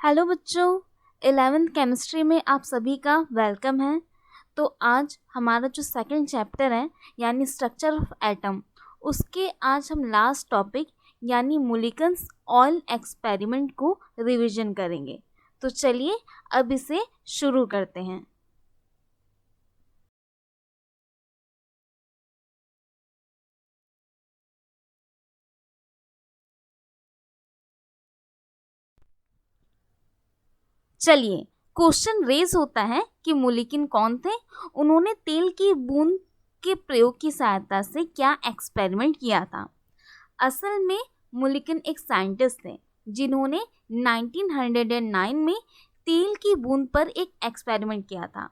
Hello बच्चों, 11th chemistry में आप सभी का वेलकम है। तो आज हमारा जो सेकंड चैप्टर है यानी स्ट्रक्चर ऑफ एटम, उसके आज हम लास्ट टॉपिक यानी मुलिकन्स ऑयल एक्सपेरिमेंट को रिवीजन करेंगे। तो चलिए अब इसे शुरू करते हैं। चलिए, क्वेश्चन रेज होता है कि मुलिकिन कौन थे, उन्होंने तेल की बूंद के प्रयोग की सहायता से क्या एक्सपेरिमेंट किया था। असल में मुलिकिन एक साइंटिस्ट थे जिन्होंने 1909 में तेल की बूंद पर एक एक्सपेरिमेंट किया था।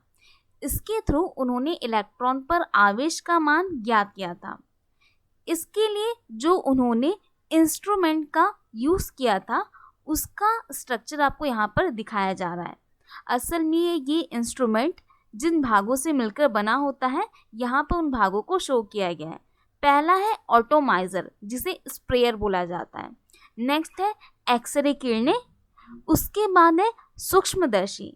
इसके थ्रू उन्होंने इलेक्ट्रॉन पर आवेश का मान ज्ञात किया था। इसके लिए जो उन्होंने इंस्ट्रूमेंट का यूज़ किया था उसका स्ट्रक्चर आपको यहाँ पर दिखाया जा रहा है। असल में ये इंस्ट्रूमेंट जिन भागों से मिलकर बना होता है, यहाँ पर उन भागों को शो किया गया है। पहला है ऑटोमाइजर, जिसे स्प्रेयर बोला जाता है। नेक्स्ट है एक्सरे किरणें, उसके बाद है सूक्ष्मदर्शी।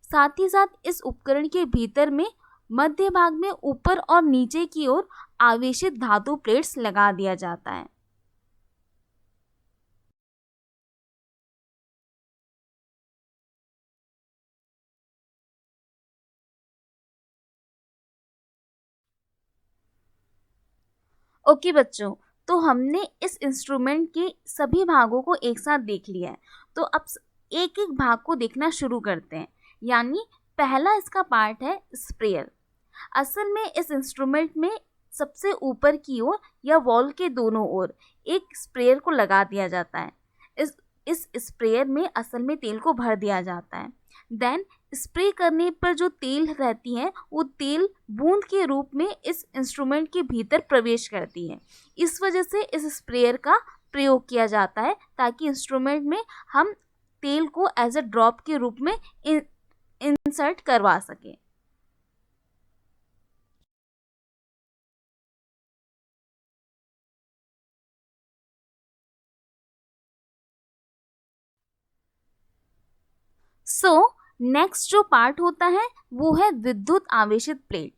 साथ ही साथ इस उपकरण के भीतर में मध्य भाग में ऊपर और नीचे की ओर आवेशित धातु प्लेट्स लगा दिया जाता है। ओके बच्चों, तो हमने इस इंस्ट्रूमेंट के सभी भागों को एक साथ देख लिया है। तो अब एक एक भाग को देखना शुरू करते हैं। यानी पहला इसका पार्ट है स्प्रेयर। असल में इस इंस्ट्रूमेंट में सबसे ऊपर की ओर या वॉल के दोनों ओर एक स्प्रेयर को लगा दिया जाता है। इस स्प्रेयर में असल में तेल को भर दिया जाता है। देन स्प्रे करने पर जो तेल रहती है वो तेल बूंद के रूप में इस इंस्ट्रूमेंट के भीतर प्रवेश करती है। इस वजह से इस स्प्रेयर का प्रयोग किया जाता है ताकि इंस्ट्रूमेंट में हम तेल को एज अ ड्रॉप के रूप में इंसर्ट करवा सकें। नेक्स्ट जो पार्ट होता है वो है विद्युत आवेशित प्लेट।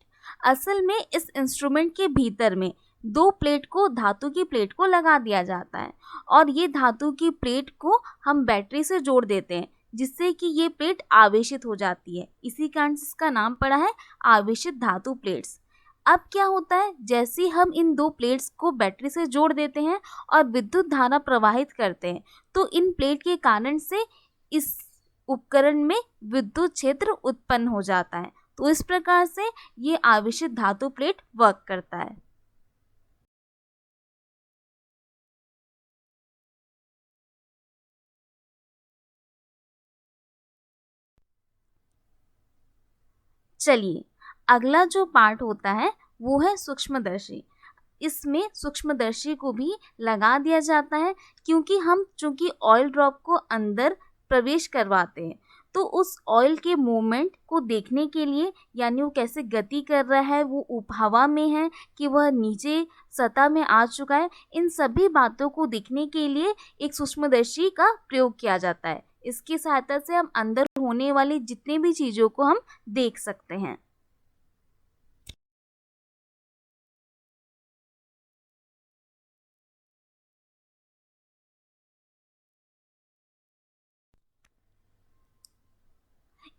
असल में इस इंस्ट्रूमेंट के भीतर में दो प्लेट को धातु की प्लेट को लगा दिया जाता है और ये धातु की प्लेट को हम बैटरी से जोड़ देते हैं जिससे कि ये प्लेट आवेशित हो जाती है। इसी कारण से इसका नाम पड़ा है आवेशित धातु प्लेट्स। अब क्या होता है, जैसे ही हम इन दो प्लेट्स को बैटरी से जोड़ देते हैं और विद्युत धारा प्रवाहित करते हैं तो इन प्लेट के कारण से इस उपकरण में विद्युत क्षेत्र उत्पन्न हो जाता है। तो इस प्रकार से ये आवेशित धातु प्लेट वर्क करता है। चलिए, अगला जो पार्ट होता है वो है सूक्ष्मदर्शी। इसमें सूक्ष्मदर्शी को भी लगा दिया जाता है क्योंकि हम चूंकि ऑयल ड्रॉप को अंदर प्रवेश करवाते हैं तो उस ऑयल के मूवमेंट को देखने के लिए, यानी वो कैसे गति कर रहा है, वो हवा में है कि वह नीचे सतह में आ चुका है, इन सभी बातों को देखने के लिए एक सूक्ष्मदर्शी का प्रयोग किया जाता है। इसकी सहायता से हम अंदर होने वाली जितनी भी चीज़ों को हम देख सकते हैं।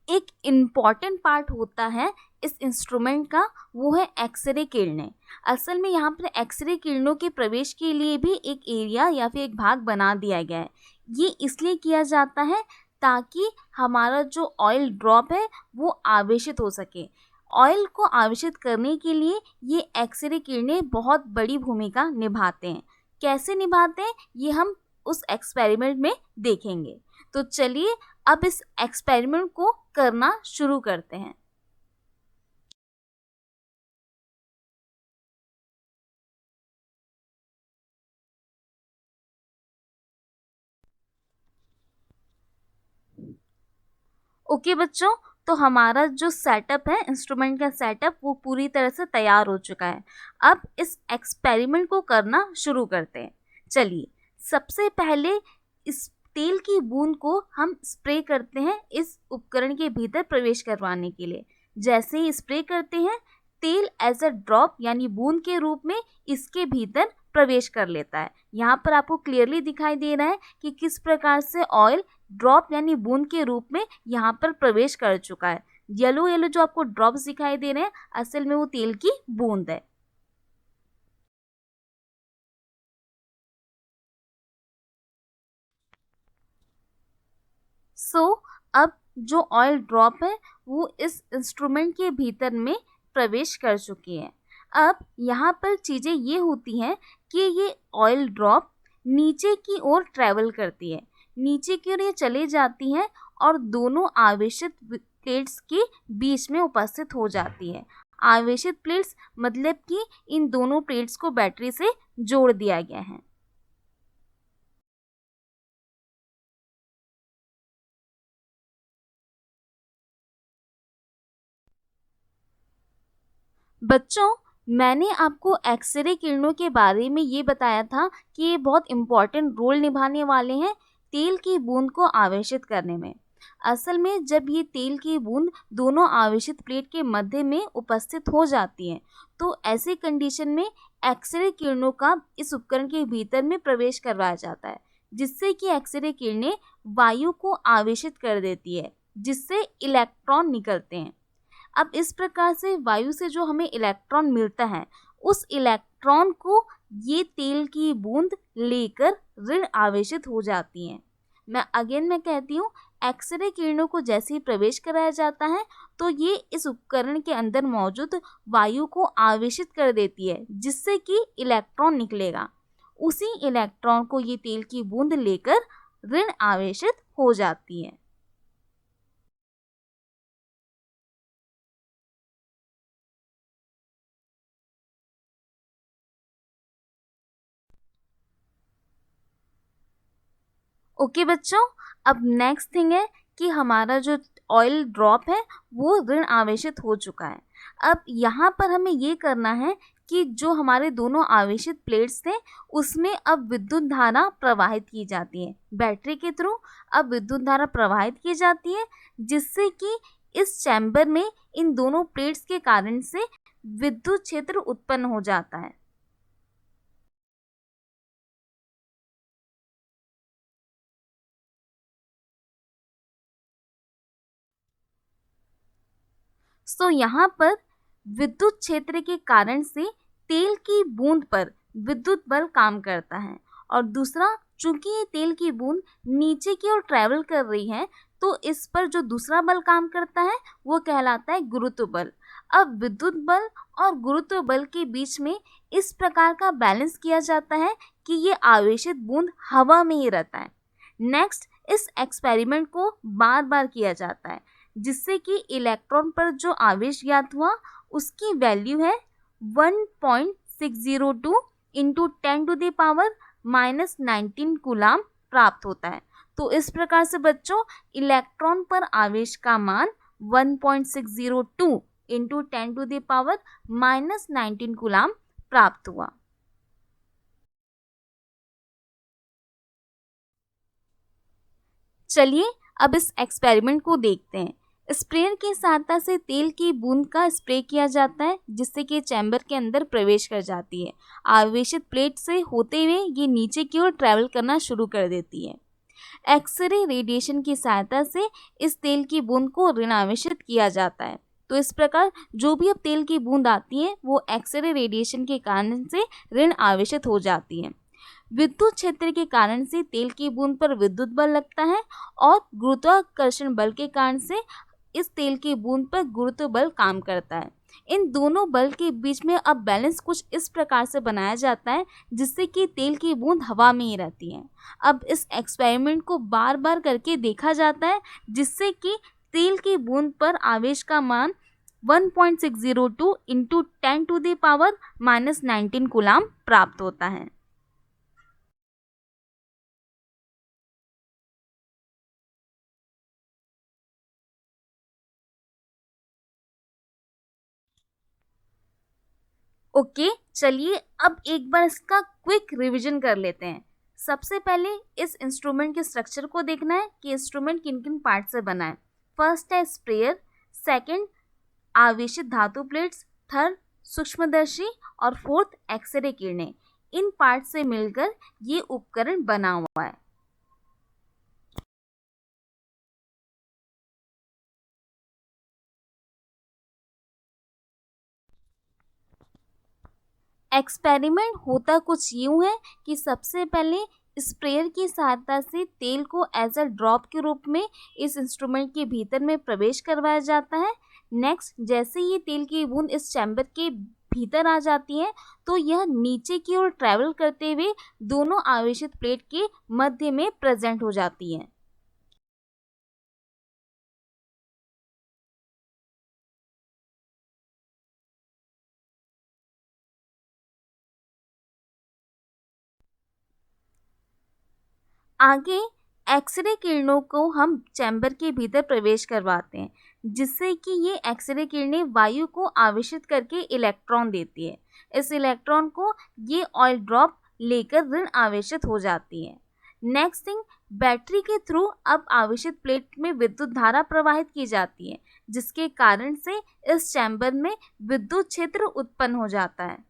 एक इम्पॉर्टेंट पार्ट होता है इस इंस्ट्रूमेंट का, वो है एक्सरे किरणें। असल में यहाँ पर एक्सरे किरणों के प्रवेश के लिए भी एक एरिया या फिर एक भाग बना दिया गया है। ये इसलिए किया जाता है ताकि हमारा जो ऑयल ड्रॉप है वो आवेशित हो सके। ऑयल को आवेशित करने के लिए ये एक्सरे किरणें बहुत बड़ी भूमिका निभाते हैं। कैसे निभाते हैं ये हम उस एक्सपेरिमेंट में देखेंगे। तो चलिए अब इस एक्सपेरिमेंट को करना शुरू करते हैं। ओके बच्चों, तो हमारा जो सेटअप है, इंस्ट्रूमेंट का सेटअप, वो पूरी तरह से तैयार हो चुका है। अब इस एक्सपेरिमेंट को करना शुरू करते हैं। चलिए, सबसे पहले इस तेल की बूंद को हम स्प्रे करते हैं इस उपकरण के भीतर प्रवेश करवाने के लिए। जैसे ही स्प्रे करते हैं, तेल एज अ ड्रॉप यानी बूंद के रूप में इसके भीतर प्रवेश कर लेता है। यहाँ पर आपको क्लियरली दिखाई दे रहा है कि किस प्रकार से ऑयल ड्रॉप यानी बूंद के रूप में यहाँ पर प्रवेश कर चुका है। येलो येलो जो आपको ड्रॉप्स दिखाई दे रहे हैं, असल में वो तेल की बूंद है। अब जो ऑयल ड्रॉप है वो इस इंस्ट्रूमेंट के भीतर में प्रवेश कर चुकी है। अब यहाँ पर चीज़ें ये होती हैं कि ये ऑयल ड्रॉप नीचे की ओर ट्रैवल करती है, नीचे की ओर ये चले जाती हैं और दोनों आवेशित प्लेट्स के बीच में उपस्थित हो जाती है। आवेशित प्लेट्स मतलब कि इन दोनों प्लेट्स को बैटरी से जोड़ दिया गया है। बच्चों, मैंने आपको एक्सरे किरणों के बारे में ये बताया था कि ये बहुत इम्पॉर्टेंट रोल निभाने वाले हैं तेल की बूंद को आवेशित करने में। असल में जब ये तेल की बूंद दोनों आवेशित प्लेट के मध्य में उपस्थित हो जाती हैं, तो ऐसे कंडीशन में एक्सरे किरणों का इस उपकरण के भीतर में प्रवेश करवाया जाता है, जिससे कि एक्सरे किरणें वायु को आवेशित कर देती है, जिससे इलेक्ट्रॉन निकलते हैं। अब इस प्रकार से वायु से जो हमें इलेक्ट्रॉन मिलता है, उस इलेक्ट्रॉन को ये तेल की बूंद लेकर ऋण आवेशित हो जाती हैं। मैं कहती हूँ, एक्सरे किरणों को जैसे ही प्रवेश कराया जाता है, तो ये इस उपकरण के अंदर मौजूद वायु को आवेशित कर देती है, जिससे कि इलेक्ट्रॉन निकलेगा। उसी इलेक्ट्रॉन को ये तेल की बूंद लेकर ऋण आवेशित हो जाती है। ओके बच्चों, अब नेक्स्ट थिंग है कि हमारा जो ऑयल ड्रॉप है वो ऋण आवेशित हो चुका है। अब यहाँ पर हमें ये करना है कि जो हमारे दोनों आवेशित प्लेट्स थे उसमें अब विद्युत धारा प्रवाहित की जाती है। बैटरी के थ्रू अब विद्युत धारा प्रवाहित की जाती है, जिससे कि इस चैम्बर में इन दोनों प्लेट्स के कारण से विद्युत क्षेत्र उत्पन्न हो जाता है। यहाँ पर विद्युत क्षेत्र के कारण से तेल की बूंद पर विद्युत बल काम करता है, और दूसरा, चूंकि ये तेल की बूंद नीचे की ओर ट्रैवल कर रही है, तो इस पर जो दूसरा बल काम करता है वो कहलाता है गुरुत्व बल। अब विद्युत बल और गुरुत्व बल के बीच में इस प्रकार का बैलेंस किया जाता है कि ये आवेशित बूंद हवा में ही रहता है। नेक्स्ट, इस एक्सपेरिमेंट को बार बार किया जाता है, जिससे कि इलेक्ट्रॉन पर जो आवेश ज्ञात हुआ उसकी वैल्यू है 1.602 इंटू 10⁻⁻19 कूलाम प्राप्त होता है। तो इस प्रकार से बच्चों, इलेक्ट्रॉन पर आवेश का मान 1.602 इंटू 10⁻⁻19 कूलाम प्राप्त हुआ। चलिए अब इस एक्सपेरिमेंट को देखते हैं। स्प्रेयर की सहायता से तेल की बूंद का स्प्रे किया जाता है, जिससे कि चैम्बर के अंदर प्रवेश कर जाती है। आवेशित प्लेट से होते हुए ये नीचे की ओर ट्रैवल करना शुरू कर देती है। एक्सरे रेडिएशन की सहायता से इस तेल की बूंद को ऋण आवेशित किया जाता है। तो इस प्रकार जो भी अब तेल की बूंद आती है वो एक्सरे रेडिएशन के कारण से ऋण आवेशित हो जाती है। विद्युत क्षेत्र के कारण से तेल की बूंद पर विद्युत बल लगता है, और गुरुत्वाकर्षण बल के कारण से इस तेल की बूंद पर गुरुत्व बल काम करता है। इन दोनों बल के बीच में अब बैलेंस कुछ इस प्रकार से बनाया जाता है, जिससे कि तेल की बूंद हवा में ही रहती है। अब इस एक्सपेरिमेंट को बार बार करके देखा जाता है, जिससे कि तेल की बूंद पर आवेश का मान 1.602 इंटू 10⁻⁻19 कूलाम प्राप्त होता है। ओके, चलिए अब एक बार इसका क्विक रिवीजन कर लेते हैं। सबसे पहले इस इंस्ट्रूमेंट के स्ट्रक्चर को देखना है कि इंस्ट्रूमेंट किन किन पार्ट से बना है। फर्स्ट है स्प्रेयर, सेकंड आवेशित धातु प्लेट्स, थर्ड सूक्ष्मदर्शी और फोर्थ एक्सरे किरणें। इन पार्ट से मिलकर ये उपकरण बना हुआ है। एक्सपेरिमेंट होता कुछ यूं है कि सबसे पहले स्प्रेयर की सहायता से तेल को एज अ ड्रॉप के रूप में इस इंस्ट्रूमेंट के भीतर में प्रवेश करवाया जाता है। नेक्स्ट, जैसे ये तेल की बूंद इस चैम्बर के भीतर आ जाती है तो यह नीचे की ओर ट्रैवल करते हुए दोनों आवेशित प्लेट के मध्य में प्रेजेंट हो जाती है। आगे एक्सरे किरणों को हम चैम्बर के भीतर प्रवेश करवाते हैं, जिससे कि ये एक्सरे किरणें वायु को आवेशित करके इलेक्ट्रॉन देती है। इस इलेक्ट्रॉन को ये ऑयल ड्रॉप लेकर ऋण आवेशित हो जाती है। नेक्स्ट थिंग, बैटरी के थ्रू अब आवेशित प्लेट में विद्युत धारा प्रवाहित की जाती है, जिसके कारण से इस चैम्बर में विद्युत क्षेत्र उत्पन्न हो जाता है।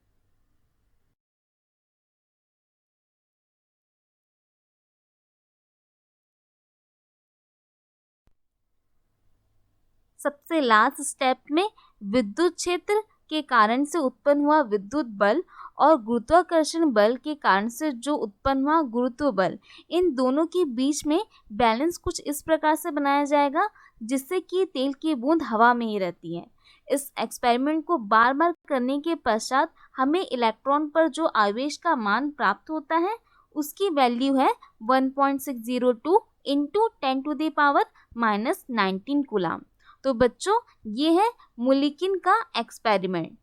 सबसे लास्ट स्टेप में विद्युत क्षेत्र के कारण से उत्पन्न हुआ विद्युत बल और गुरुत्वाकर्षण बल के कारण से जो उत्पन्न हुआ गुरुत्व बल, इन दोनों के बीच में बैलेंस कुछ इस प्रकार से बनाया जाएगा जिससे कि तेल की बूंद हवा में ही रहती है। इस एक्सपेरिमेंट को बार बार करने के पश्चात हमें इलेक्ट्रॉन पर जो आवेश का मान प्राप्त होता है उसकी वैल्यू है 1.602 इंटू 10⁻⁻19 कूलाम। तो बच्चों, ये है मुलिकिन का एक्सपेरिमेंट।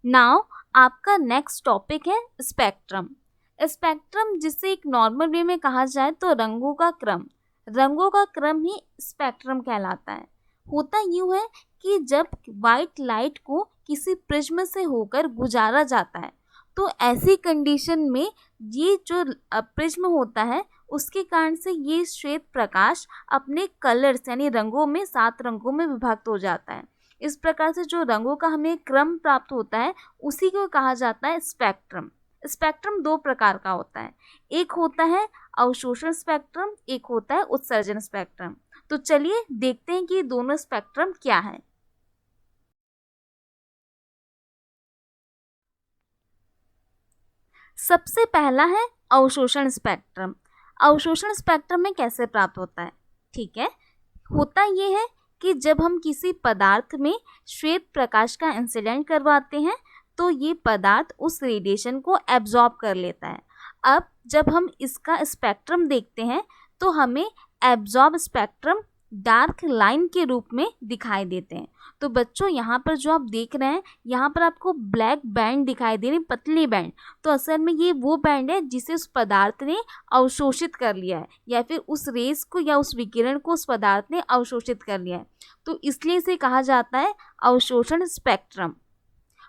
नाउ आपका नेक्स्ट टॉपिक है स्पेक्ट्रम। स्पेक्ट्रम, जिसे एक नॉर्मल वे में कहा जाए तो रंगों का क्रम ही स्पेक्ट्रम कहलाता है। होता यूं है कि जब वाइट लाइट को किसी प्रिज्म से होकर गुजारा जाता है तो ऐसी कंडीशन में ये जो प्रिज्म होता है उसके कारण से ये श्वेत प्रकाश अपने कलर्स यानी रंगों में 7 रंगों में विभक्त हो जाता है। इस प्रकार से जो रंगों का हमें क्रम प्राप्त होता है उसी को कहा जाता है स्पेक्ट्रम। स्पेक्ट्रम 2 प्रकार का होता है, एक होता है अवशोषण स्पेक्ट्रम, एक होता है उत्सर्जन स्पेक्ट्रम। तो चलिए देखते हैं कि दोनों स्पेक्ट्रम क्या है। सबसे पहला है अवशोषण स्पेक्ट्रम। अवशोषण स्पेक्ट्रम में कैसे प्राप्त होता है? ठीक है, होता ये है कि जब हम किसी पदार्थ में श्वेत प्रकाश का इंसिडेंट करवाते हैं तो ये पदार्थ उस रेडिएशन को एब्जॉर्ब कर लेता है। अब जब हम इसका स्पेक्ट्रम देखते हैं तो हमें एब्जॉर्ब स्पेक्ट्रम डार्क लाइन के रूप में दिखाई देते हैं। तो बच्चों, यहाँ पर जो आप देख रहे हैं, यहाँ पर आपको ब्लैक बैंड दिखाई दे रही, पतली बैंड, तो असल में ये वो बैंड है जिसे उस पदार्थ ने अवशोषित कर लिया है, या फिर उस रेस को या उस विकिरण को उस पदार्थ ने अवशोषित कर लिया है। तो इसलिए इसे कहा जाता है अवशोषण स्पेक्ट्रम।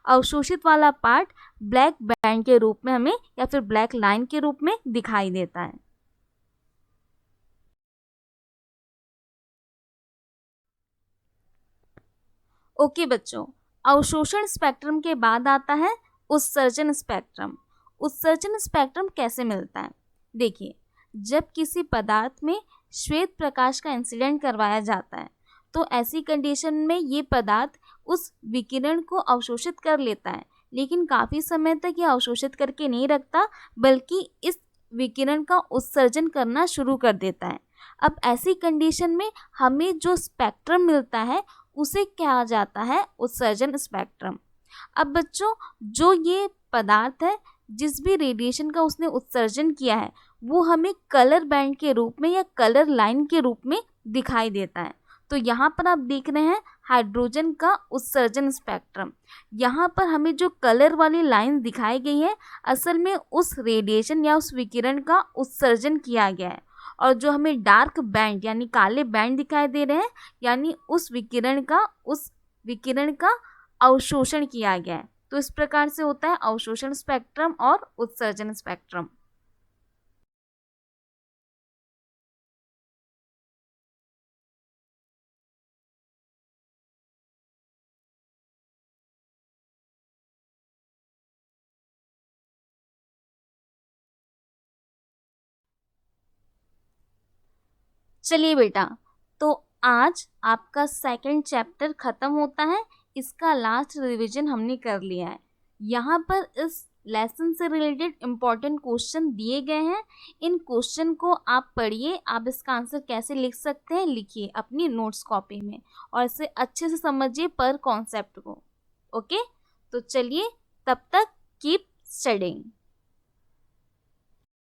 अवशोषित वाला पार्ट ब्लैक बैंड के रूप में हमें या फिर ब्लैक लाइन के रूप में दिखाई देता है। ओके बच्चों, अवशोषण स्पेक्ट्रम के बाद आता है उत्सर्जन स्पेक्ट्रम। उत्सर्जन स्पेक्ट्रम कैसे मिलता है? देखिए, जब किसी पदार्थ में श्वेत प्रकाश का इंसिडेंट करवाया जाता है तो ऐसी कंडीशन में ये पदार्थ उस विकिरण को अवशोषित कर लेता है, लेकिन काफ़ी समय तक ये अवशोषित करके नहीं रखता बल्कि इस विकिरण का उत्सर्जन करना शुरू कर देता है। अब ऐसी कंडीशन में हमें जो स्पेक्ट्रम मिलता है उसे कहा जाता है उत्सर्जन स्पेक्ट्रम। अब बच्चों, जो ये पदार्थ है जिस भी रेडिएशन का उसने उत्सर्जन किया है वो हमें कलर बैंड के रूप में या कलर लाइन के रूप में दिखाई देता है। तो यहाँ पर आप देख रहे हैं हाइड्रोजन का उत्सर्जन स्पेक्ट्रम। यहाँ पर हमें जो कलर वाली लाइन दिखाई गई है असल में उस रेडिएशन या उस विकिरण का उत्सर्जन किया गया है, और जो हमें डार्क बैंड यानी काले बैंड दिखाई दे रहे हैं यानी उस विकिरण का अवशोषण किया गया है। तो इस प्रकार से होता है अवशोषण स्पेक्ट्रम और उत्सर्जन स्पेक्ट्रम। चलिए बेटा, तो आज आपका सेकंड चैप्टर खत्म होता है। इसका लास्ट रिवीजन हमने कर लिया है। यहाँ पर इस लेसन से रिलेटेड इम्पॉर्टेंट क्वेश्चन दिए गए हैं। इन क्वेश्चन को आप पढ़िए, आप इसका आंसर कैसे लिख सकते हैं लिखिए अपनी नोट्स कॉपी में, और इसे अच्छे से समझिए पर कॉन्सेप्ट को। ओके, तो चलिए तब तक कीप स्टडिंग।